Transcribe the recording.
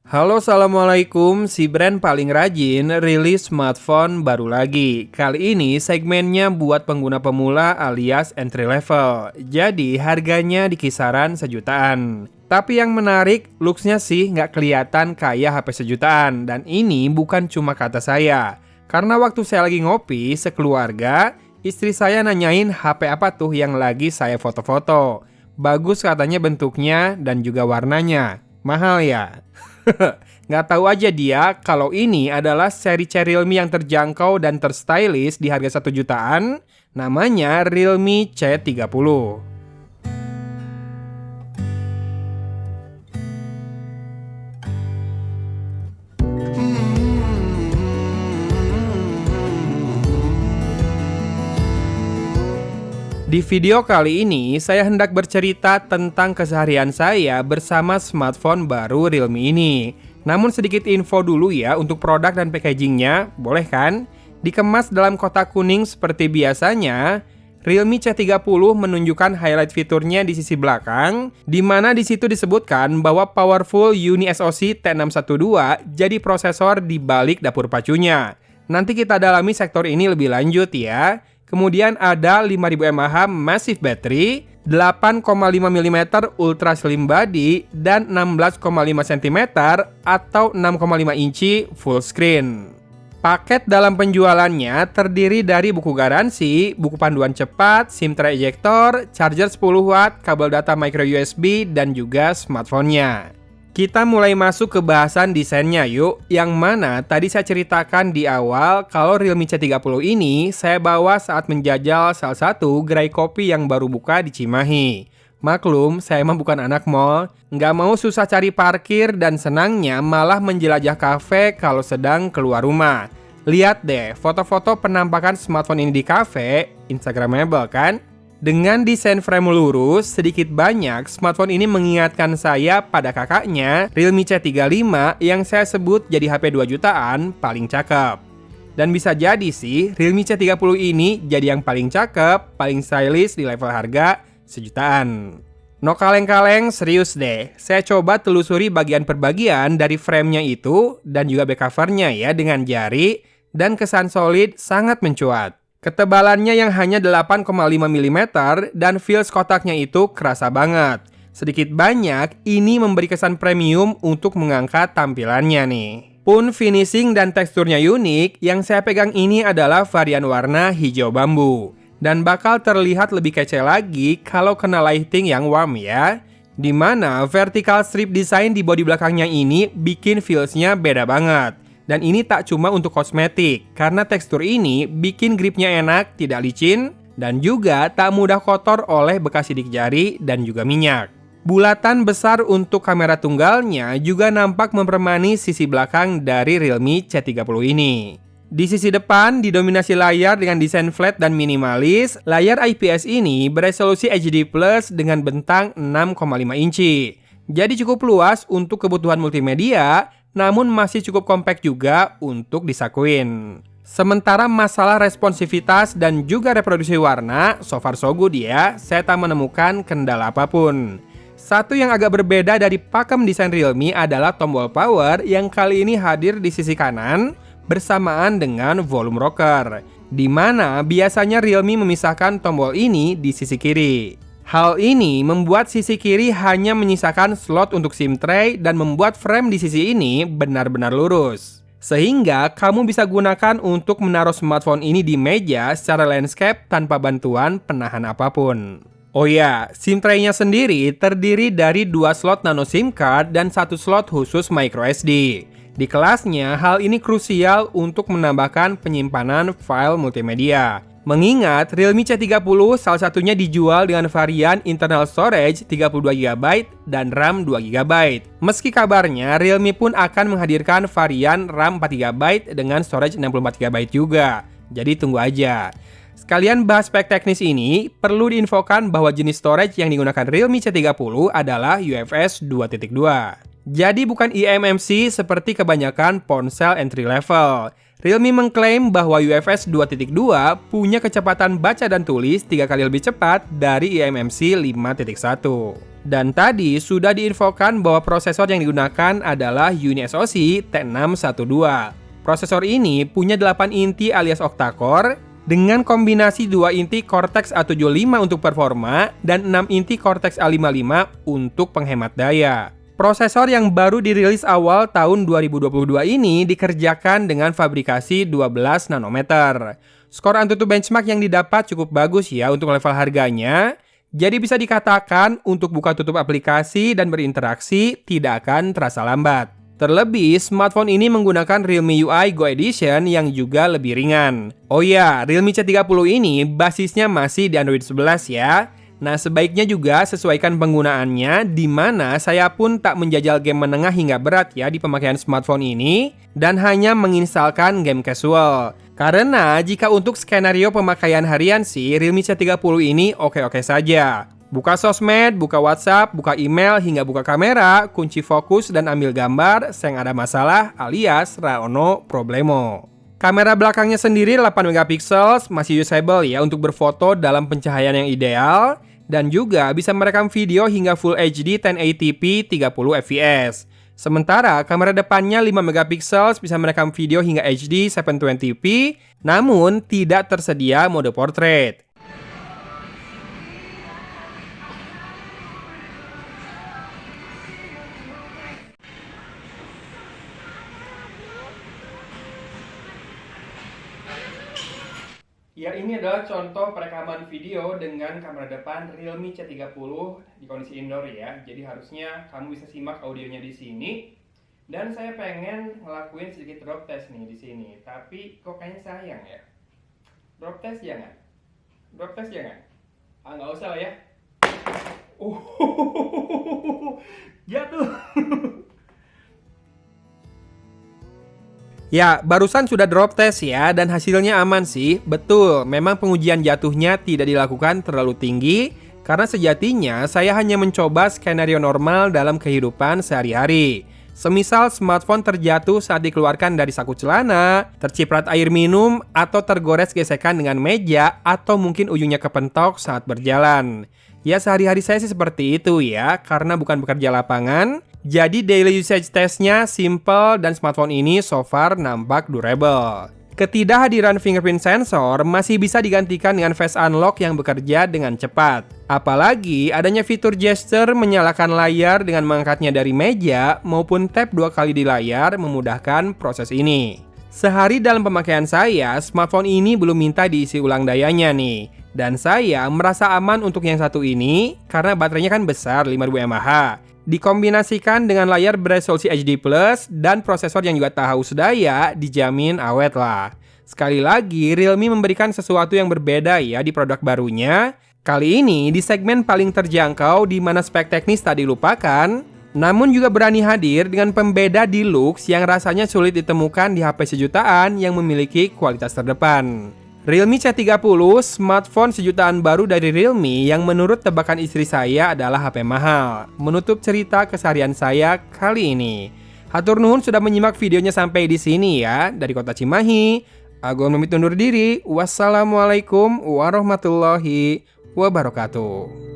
Halo, assalamualaikum. Si brand paling rajin rilis smartphone baru lagi. Kali ini segmennya buat pengguna pemula alias entry level. Jadi harganya di kisaran sejutaan. Tapi yang menarik, looks-nya sih nggak kelihatan kayak HP sejutaan. Dan ini bukan cuma kata saya. Karena waktu saya lagi ngopi sekeluarga, istri saya nanyain HP apa tuh yang lagi saya foto-foto. Bagus katanya bentuknya dan juga warnanya. Mahal ya? Nggak tahu aja dia kalau ini adalah seri Realme yang terjangkau dan terstylish di harga 1 jutaan, namanya Realme C30. Di video kali ini, saya hendak bercerita tentang keseharian saya bersama smartphone baru Realme ini. Namun sedikit info dulu ya untuk produk dan packagingnya, boleh kan? Dikemas dalam kotak kuning seperti biasanya, Realme C30 menunjukkan highlight fiturnya di sisi belakang, di mana di situ disebutkan bahwa powerful Uni SoC T612 jadi prosesor di balik dapur pacunya. Nanti kita dalami sektor ini lebih lanjut ya. Kemudian ada 5000 mAh massive battery, 8,5 mm ultra slim body, dan 16,5 cm atau 6,5 inci full screen. Paket dalam penjualannya terdiri dari buku garansi, buku panduan cepat, SIM tray ejector, charger 10 watt, kabel data micro USB, dan juga smartphone-nya. Kita mulai masuk ke bahasan desainnya yuk, yang mana tadi saya ceritakan di awal kalau Realme C30 ini saya bawa saat menjajal salah satu gerai kopi yang baru buka di Cimahi. Maklum, saya emang bukan anak mall, nggak mau susah cari parkir dan senangnya malah menjelajah kafe kalau sedang keluar rumah. Lihat deh, foto-foto penampakan smartphone ini di kafe, Instagramable kan? Dengan desain frame lurus, sedikit banyak smartphone ini mengingatkan saya pada kakaknya, Realme C35 yang saya sebut jadi HP 2 jutaan paling cakep. Dan bisa jadi sih, Realme C30 ini jadi yang paling cakep, paling stylish di level harga sejutaan. No kaleng-kaleng, serius deh. Saya coba telusuri bagian per bagian dari framenya itu dan juga back covernya ya dengan jari, dan kesan solid sangat mencuat. Ketebalannya yang hanya 8,5 mm dan feels kotaknya itu kerasa banget. Sedikit banyak, ini memberi kesan premium untuk mengangkat tampilannya nih. Pun finishing dan teksturnya unik, yang saya pegang ini adalah varian warna hijau bambu. Dan bakal terlihat lebih kece lagi kalau kena lighting yang warm ya. Dimana vertical strip design di bodi belakangnya ini bikin feelsnya beda banget. Dan ini tak cuma untuk kosmetik, karena tekstur ini bikin gripnya enak, tidak licin, dan juga tak mudah kotor oleh bekas sidik jari dan juga minyak. Bulatan besar untuk kamera tunggalnya juga nampak mempermanis sisi belakang dari Realme C30 ini. Di sisi depan didominasi layar dengan desain flat dan minimalis, layar IPS ini beresolusi HD+ dengan bentang 6,5 inci. Jadi cukup luas untuk kebutuhan multimedia, namun masih cukup kompak juga untuk disakuin. Sementara masalah responsivitas dan juga reproduksi warna, so far so good ya, saya tak menemukan kendala apapun. Satu yang agak berbeda dari pakem desain Realme adalah tombol power yang kali ini hadir di sisi kanan bersamaan dengan volume rocker, di mana biasanya Realme memisahkan tombol ini di sisi kiri. Hal ini membuat sisi kiri hanya menyisakan slot untuk SIM tray dan membuat frame di sisi ini benar-benar lurus. Sehingga kamu bisa gunakan untuk menaruh smartphone ini di meja secara landscape tanpa bantuan penahan apapun. Oh ya, SIM tray-nya sendiri terdiri dari 2 slot nano SIM card dan 1 slot khusus microSD. Di kelasnya, hal ini krusial untuk menambahkan penyimpanan file multimedia. Mengingat Realme C30 salah satunya dijual dengan varian internal storage 32GB dan RAM 2GB. Meski kabarnya Realme pun akan menghadirkan varian RAM 4GB dengan storage 64GB juga. Jadi tunggu aja. Sekalian bahas spek teknis ini, perlu diinfokan bahwa jenis storage yang digunakan Realme C30 adalah UFS 2.2. Jadi bukan eMMC seperti kebanyakan ponsel entry level. Realme mengklaim bahwa UFS 2.2 punya kecepatan baca dan tulis 3 kali lebih cepat dari eMMC 5.1. Dan tadi sudah diinfokan bahwa prosesor yang digunakan adalah UniSoC T612. Prosesor ini punya 8 inti alias octa-core dengan kombinasi 2 inti Cortex A75 untuk performa dan 6 inti Cortex A55 untuk penghemat daya. Prosesor yang baru dirilis awal tahun 2022 ini dikerjakan dengan fabrikasi 12 nanometer. Skor AnTuTu benchmark yang didapat cukup bagus ya untuk level harganya. Jadi bisa dikatakan untuk buka tutup aplikasi dan berinteraksi tidak akan terasa lambat. Terlebih, smartphone ini menggunakan Realme UI Go Edition yang juga lebih ringan. Oh ya, Realme C30 ini basisnya masih di Android 11 ya. Nah, sebaiknya juga sesuaikan penggunaannya, di mana saya pun tak menjajal game menengah hingga berat ya di pemakaian smartphone ini, dan hanya menginstalkan game casual. Karena jika untuk skenario pemakaian harian sih, Realme C30 ini oke-oke saja. Buka sosmed, buka WhatsApp, buka email, hingga buka kamera, kunci fokus dan ambil gambar, seng ada masalah alias raono problemo. Kamera belakangnya sendiri 8 megapiksel, masih usable ya untuk berfoto dalam pencahayaan yang ideal, dan juga bisa merekam video hingga Full HD 1080p 30 fps. Sementara kamera depannya 5 megapiksel bisa merekam video hingga HD 720p, namun tidak tersedia mode portrait. Ya, ini adalah contoh perekaman video dengan kamera depan Realme C30 di kondisi indoor ya. Jadi harusnya kamu bisa simak audionya di sini. Dan saya pengen ngelakuin sedikit drop test nih di sini. Tapi kok kayaknya sayang ya. Drop test jangan. Drop test jangan. Nggak usah lah ya. Jatuh. Ya, barusan sudah drop test ya, dan hasilnya aman sih. Betul, memang pengujian jatuhnya tidak dilakukan terlalu tinggi, karena sejatinya saya hanya mencoba skenario normal dalam kehidupan sehari-hari. Semisal smartphone terjatuh saat dikeluarkan dari saku celana, terciprat air minum, atau tergores gesekan dengan meja, atau mungkin ujungnya kepentok saat berjalan. Ya, sehari-hari saya sih seperti itu ya, karena bukan bekerja lapangan. Jadi daily usage testnya simple dan smartphone ini so far nampak durable. Ketidakhadiran fingerprint sensor masih bisa digantikan dengan face unlock yang bekerja dengan cepat. Apalagi adanya fitur gesture menyalakan layar dengan mengangkatnya dari meja maupun tap 2 kali di layar memudahkan proses ini. Sehari dalam pemakaian saya, smartphone ini belum minta diisi ulang dayanya nih. Dan saya merasa aman untuk yang satu ini karena baterainya kan besar 5000 mAh. Dikombinasikan dengan layar beresolusi HD+, dan prosesor yang juga tak haus daya, dijamin awet lah. Sekali lagi, Realme memberikan sesuatu yang berbeda ya di produk barunya. Kali ini di segmen paling terjangkau di mana spek teknis tak dilupakan, namun juga berani hadir dengan pembeda deluxe yang rasanya sulit ditemukan di HP sejutaan yang memiliki kualitas terdepan. Realme C30, smartphone sejutaan baru dari Realme yang menurut tebakan istri saya adalah HP mahal. Menutup cerita keseharian saya kali ini. Hatur nuhun sudah menyimak videonya sampai di sini ya. Dari Kota Cimahi, Agung pamit undur diri. Wassalamualaikum warahmatullahi wabarakatuh.